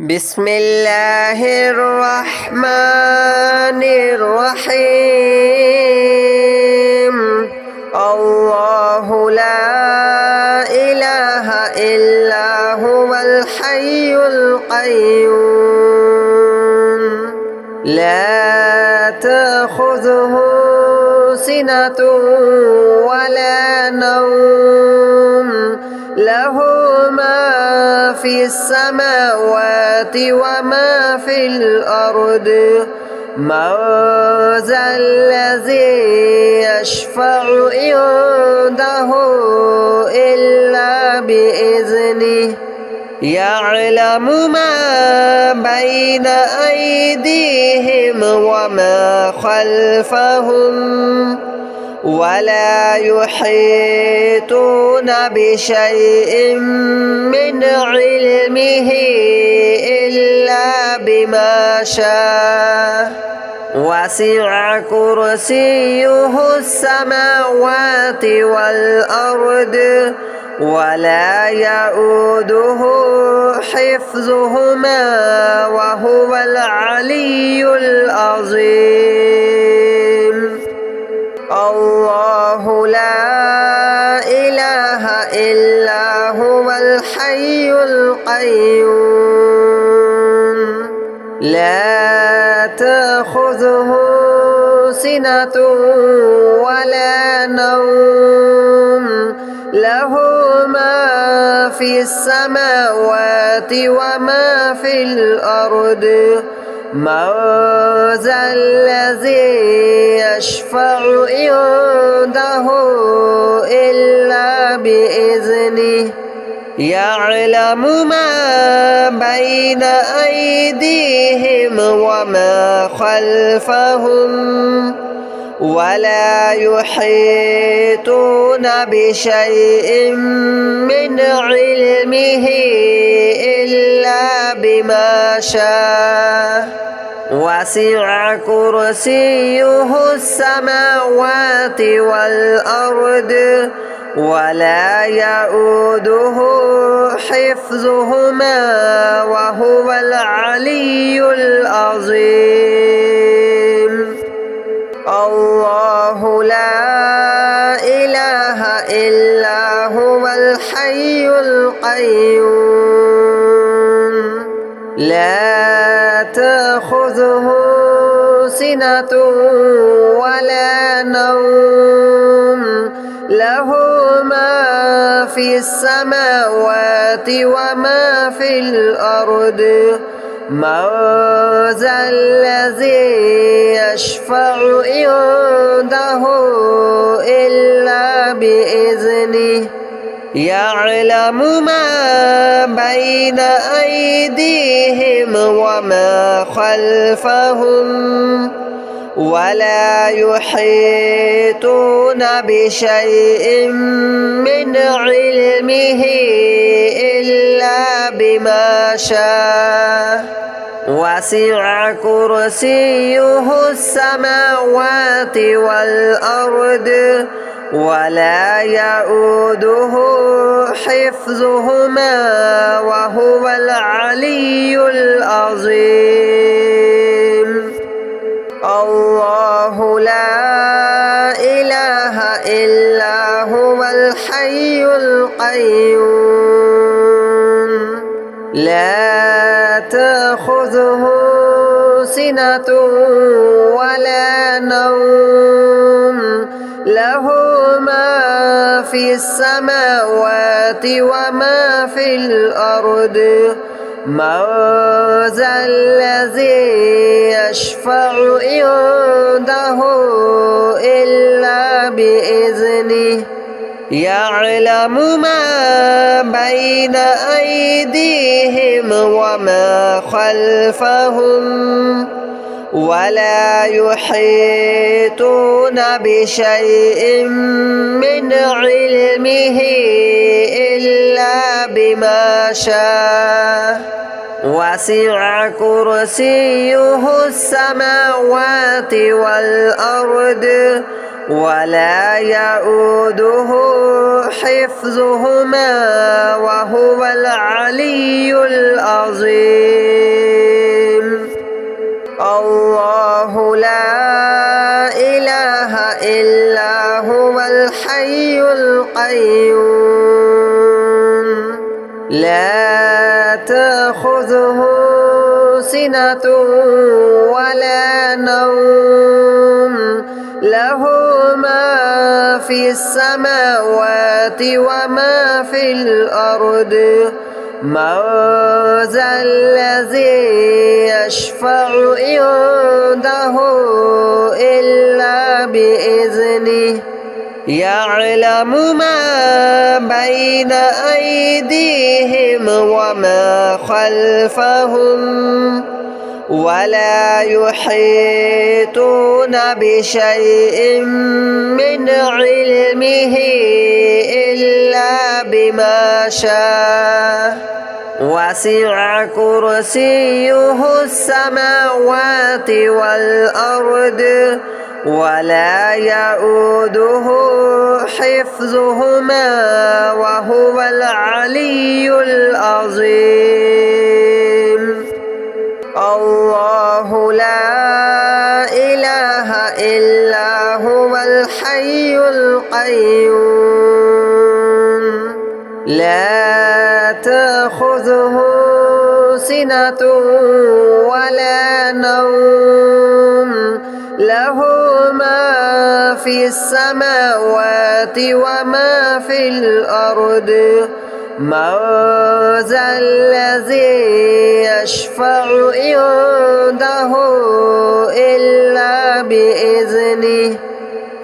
بسم الله الرحمن الرحيم. الله لا إله إلا هو الحي القيوم لا تأخذه سنة ولا نوم له ما في السماوات وما في الأرض من ذا الذي يشفع عنده إلا بإذنه يعلم ما بين أيديهم وما خلفهم ولا يحيطون بشيء من علمه إلا بما شاء وسع كرسيه السماوات والأرض ولا يؤوده حفظهما وهو العلي العظيم. الله لا إله إلا هو الحي القيوم لا تأخذه سنة ولا نوم له ما في السماوات وما في الأرض من ذا الذي يشفع عنده إلا بإذنه يعلم ما بين أيديهم وما خلفهم ولا يحيطون بشيء من علمه إلا بما شاء وسع كرسيه السماوات والأرض ولا يؤوده حفظهما وهو العلي العظيم. الله لا إله إلا هو الحي القيوم لا تأخذه سنة ولا نوم له ما في السماوات وما في الأرض من ذا الذي يشفع عنده إلا بإذنه يعلم ما بين أيديهم وما خلفهم ولا يحيطون بشيء من علمه إلا بما شاء وسع كرسيه السماوات والأرض ولا يؤوده حفظهما وهو العلي العظيم. الله لا إله إلا هو الحي القيوم لا تأخذه سنة ولا نوم له ما في السماوات وما في الأرض من ذا الذي يشفع عنده إلا بإذنه يعلم ما بين أيديهم وما خلفهم ولا يحيطون بشيء من علمه إلا بما شاء وسع كرسيه السماوات والأرض ولا يؤوده حفظهما وهو العلي العظيم. القيوم لا تأخذه سنة ولا نوم له ما في السماوات وما في الأرض من ذا الذي يشفع عنده إلا بإذنه يعلم ما بين أيديهم وما خلفهم ولا يحيطون بشيء من علمه إلا بما شاء وسع كرسيه السماوات والأرض ولا يؤوده حفظهما وهو العلي العظيم الله لا إله إلا هو الحي القيوم لا تأخذه سنة ولا نوم له ما في السماوات وما في الأرض من ذا الذي يشفع عنده إلا بإذنه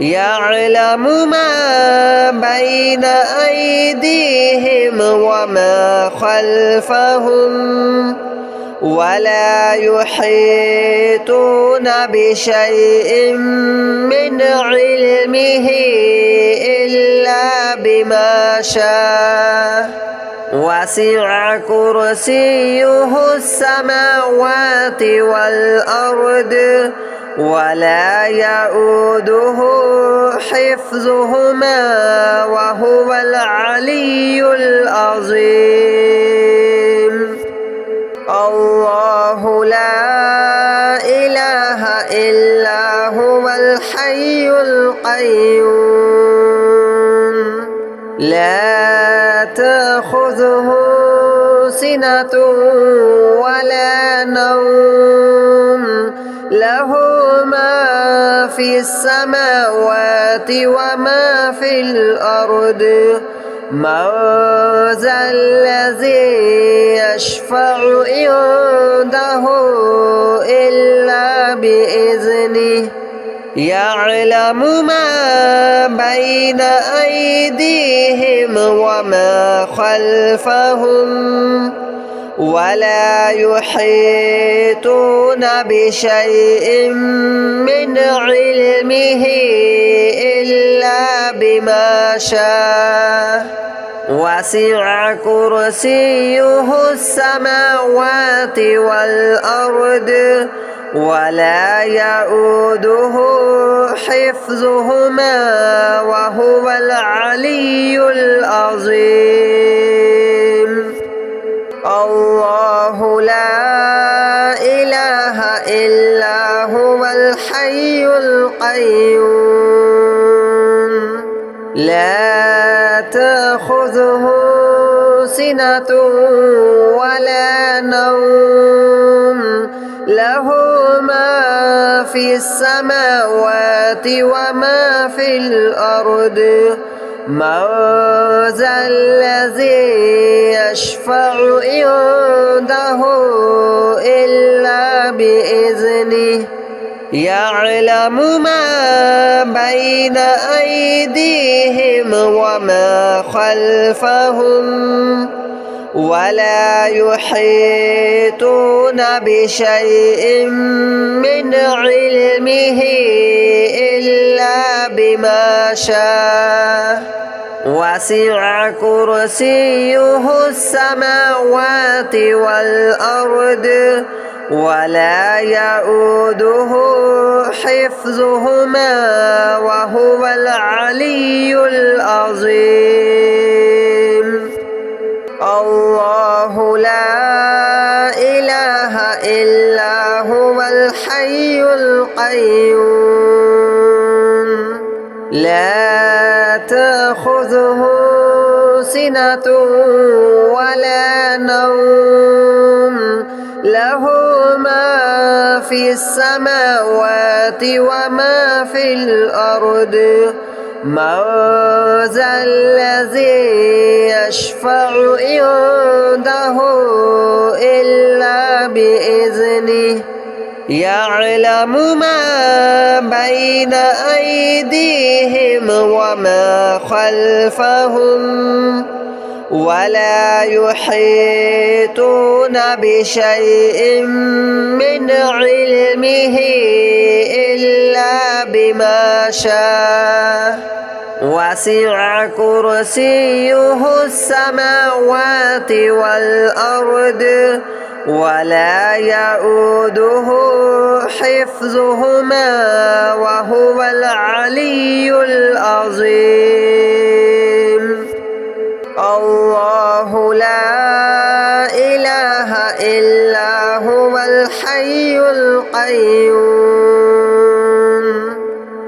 يعلم ما بين أيديهم وما خلفهم ولا يحيطون بشيء من علمه إلا بما شاء وسع كرسيه السماوات والأرض ولا يؤوده حفظهما وهو العلي العظيم الله لا إله إلا هو الحي القيوم لا تأخذه سنة ولا نوم له ما في السماوات وما في الأرض من ذا الذي يشفع عنده إلا بإذنه يعلم ما بين أيديهم وما خلفهم ولا يحيطون بشيء من علمه إلا بما شاء وسع كرسيه السماوات والأرض ولا يؤوده حفظهما وهو العلي العظيم الله لا إله إلا هو الحي القيوم لا تأخذه سنة ولا نوم له ما في السماوات وما في الأرض من ذا الذي يشفع عنده إلا بإذنه يعلم ما بين أيديهم وما خلفهم ولا يحيطون بشيء من علمه إلا بما شاء وسع كرسيه السماوات والأرض ولا يؤوده حفظهما وهو العلي العظيم الله لا إله إلا هو الحي القيوم لا تأخذه سنة ولا نوم له ما في السماوات وما في الأرض من ذا الذي يشفع عنده إلا بإذنه يعلم ما بين أيديهم وما خلفهم ولا يحيطون بشيء من علمه إلا بما شاء وسع كرسيه السماوات والأرض ولا يؤوده حفظهما وهو العلي العظيم الله لا إله إلا هو الحي القيوم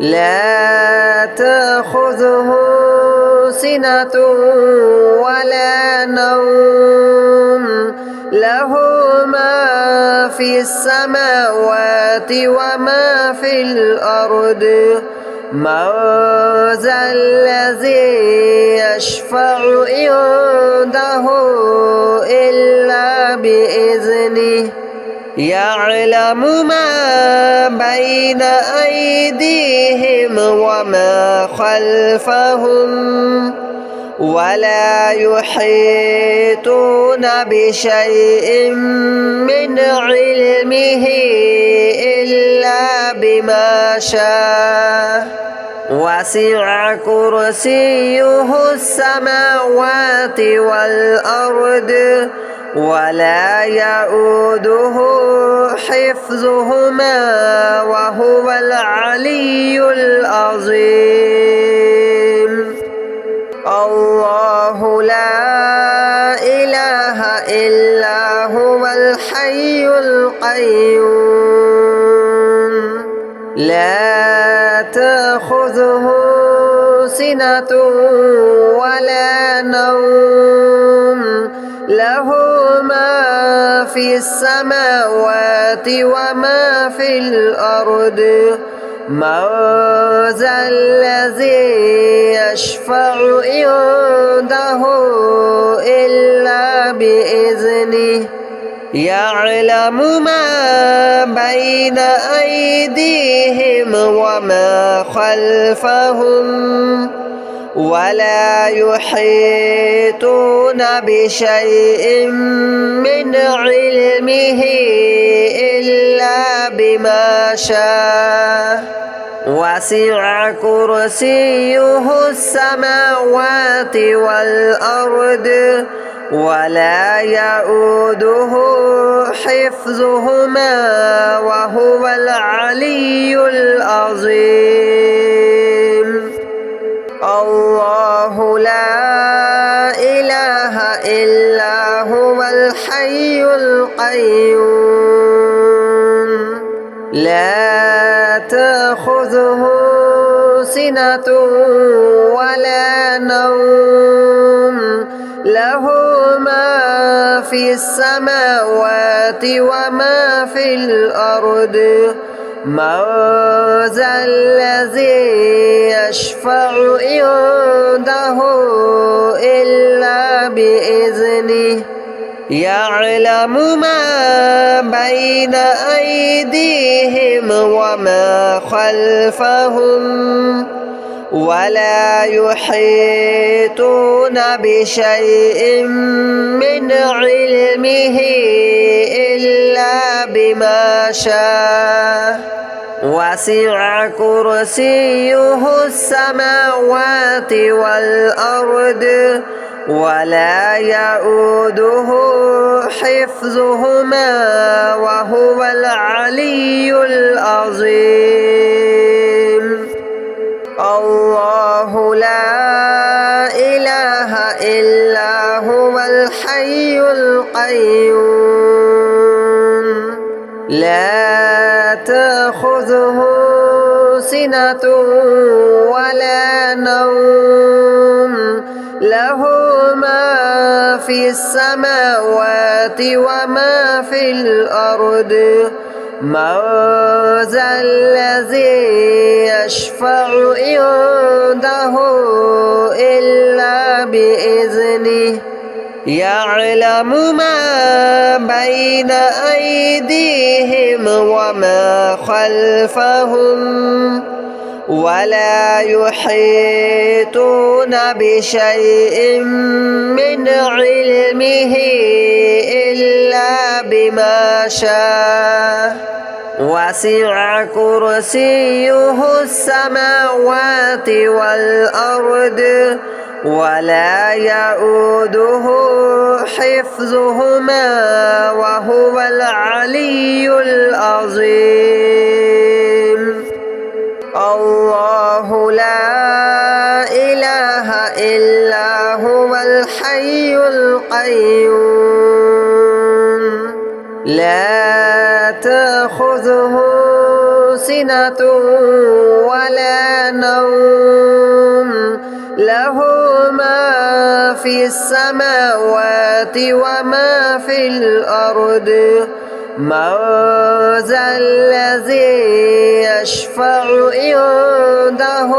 لا تأخذه سنة ولا نوم له ما في السماوات وما في الأرض من ذا الذي يشفع عنده إلا بإذنه يعلم ما بين أيديهم وما خلفهم ولا يحيطون بشيء من علمه إلا بما شاء وسع كرسيه السماوات والأرض ولا يؤوده حفظهما وهو العلي العظيم الله لا إله إلا هو الحي القيوم لا تأخذه سنة ولا نوم له ما في السماوات وما في الأرض من ذا الذي يشفع عنده إلا بإذنه يعلم ما بين أيديهم وما خلفهم ولا يحيطون بشيء من علمه إلا بما شاء وسع كرسيه السماوات والأرض ولا يؤوده حفظهما وهو العلي العظيم الله لا إله إلا هو الحي القيوم لا تأخذه سنة ولا نوم له ما في السماوات وما في الأرض من ذا الذي يشفع عنده إلا بإذنه يعلم ما بين أيديهم وما خلفهم ولا يحيطون بشيء من علمه إلا بما شاء وسع كرسيه السماوات والأرض ولا يؤوده حفظهما وهو العلي العظيم الله لا إله إلا هو الحي القيوم لا تأخذه سنة ولا نوم له ما في السماوات وما في الأرض من ذا الذي يشفع عنده إلا بإذنه يعلم ما بين أيديهم وما خلفهم ولا يحيطون بشيء من علمه إلا بما شاء وسع كرسيه السماوات والأرض ولا يؤوده حفظهما وهو العلي العظيم الله لا إله إلا هو الحي القيوم لا تأخذه سنة ولا نوم له ما في السماوات وما في الأرض من ذا الذي يشفع عنده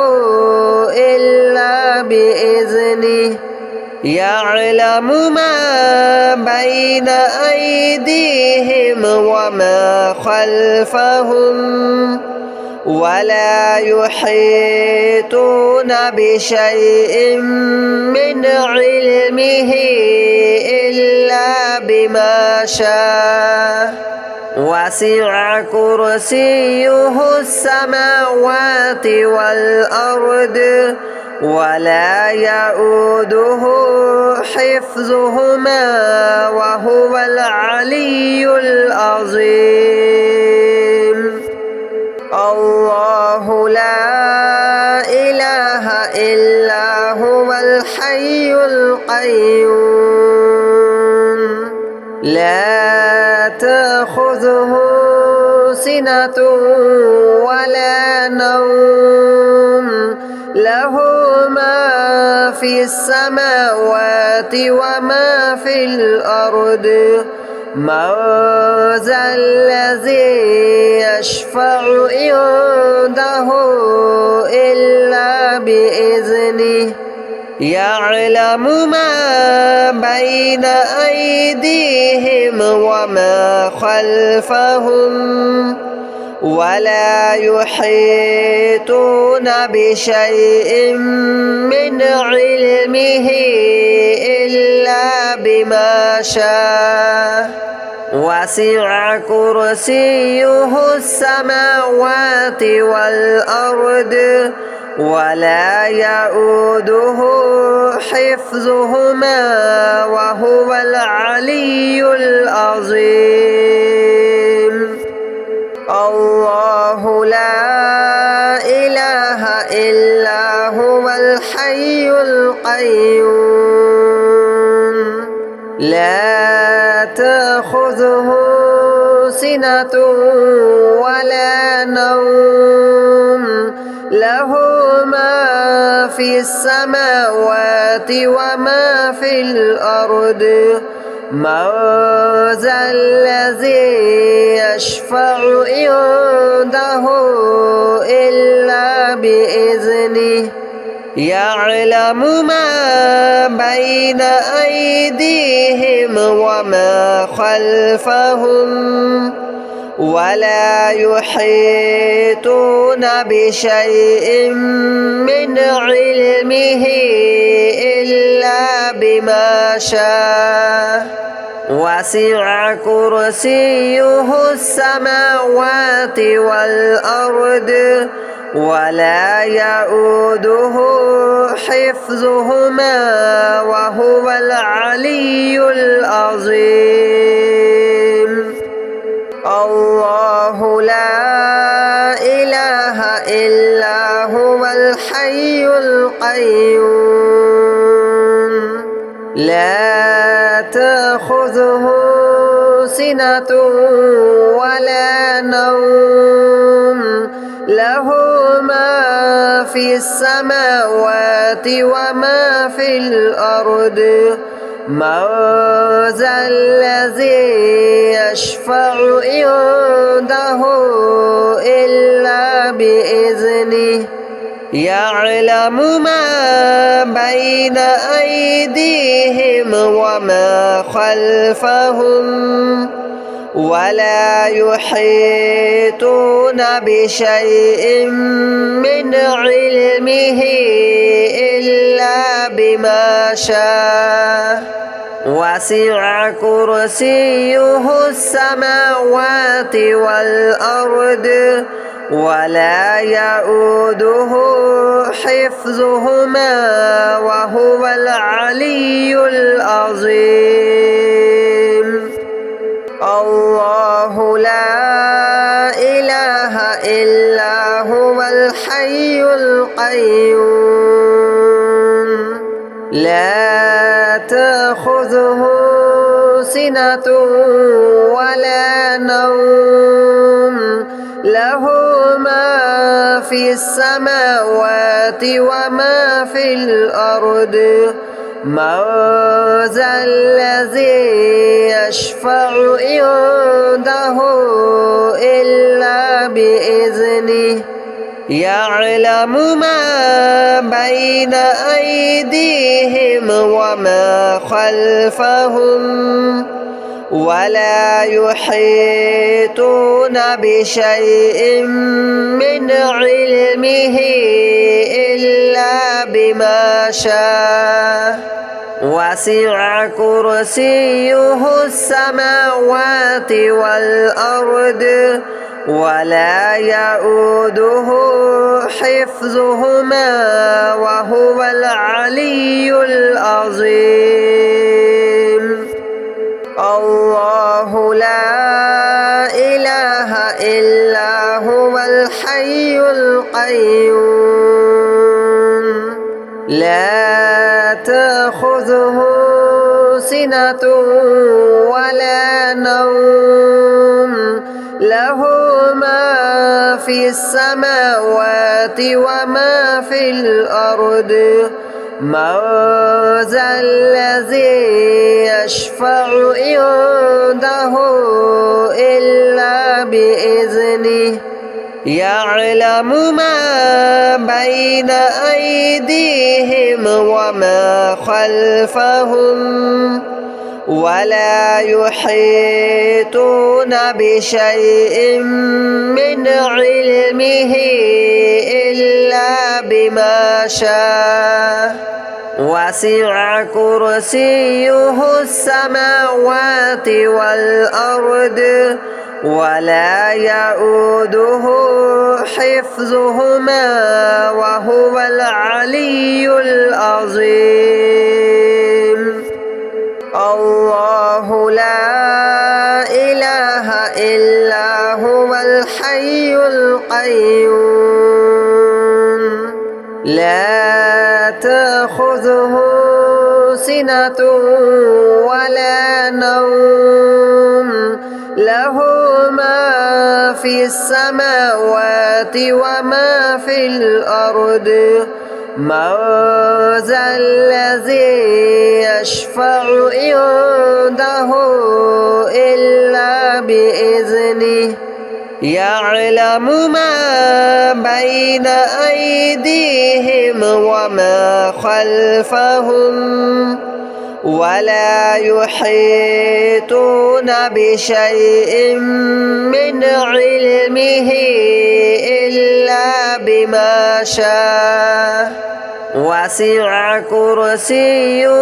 إلا بإذنه يعلم ما بين أيديهم وما خلفهم ولا يحيطون بشيء من علمه إلا بما شاء وسع كرسيه السماوات والأرض ولا يؤوده حفظهما وهو العلي العظيم الله لا إله إلا هو الحي القيوم لا تأخذه سنة ولا نوم له ما في السماوات وما في الأرض من ذا الذي يشفع عنده إلا بإذنه يعلم ما بين أيديهم وما خلفهم ولا يحيطون بشيء من علمه إلا بما شاء وسع كرسيه السماوات والأرض ولا يؤوده حفظهما وهو العلي العظيم الله لا إله إلا هو الحي القيوم لا تأخذه سنة ولا نوم له ما في السماوات وما في الأرض من ذا الذي يشفع عنده إلا بإذنه يعلم ما بين أيديهم وما خلفهم ولا يحيطون بشيء من علمه إلا بما شاء وسع كرسيه السماوات والأرض ولا يؤوده حفظهما وهو العلي العظيم الله لا إله إلا هو الحي القيوم لا تأخذه سنة ولا نوم له ما في في السماوات وما في الأرض من ذا الذي يشفع عنده إلا بإذنه يعلم ما بين أيديهم وما خلفهم ولا يحيطون بشيء من علمه إلا بما شاء وسع كرسيه السماوات والأرض ولا يؤوده حفظهما وهو العلي العظيم الله لا إله إلا هو الحي القيوم لا تأخذه سنة ولا نوم له ما في السماوات وما في الأرض من ذا الذي يشفع عنده إلا بإذنه يعلم ما بين أيديهم وما خلفهم ولا يحيطون بشيء من علمه إلا بما شاء وسع كرسيه السماوات والأرض ولا يؤوده حفظهما وهو العلي العظيم الله لا إله إلا هو الحي القيوم لا تأخذه سنة ولا نوم له ما في السماوات وما في الأرض من ذا الذي يشفع عنده إلا بإذنه يعلم ما بين أيديهم وما خلفهم ولا يحيطون بشيء من علمه إلا بما شاء وسع كرسيه السماوات والأرض ولا يؤوده حفظهما وهو العلي العظيم الله لا إله إلا هو الحي القيوم لا تأخذه سنة ولا نوم له ما في السماوات وما في الأرض من ذا الذي يشفع عنده إلا بإذنه يعلم ما بين أيديهم وما خلفهم ولا يحيطون بشيء من علمه إلا بما شاء وسع كرسيه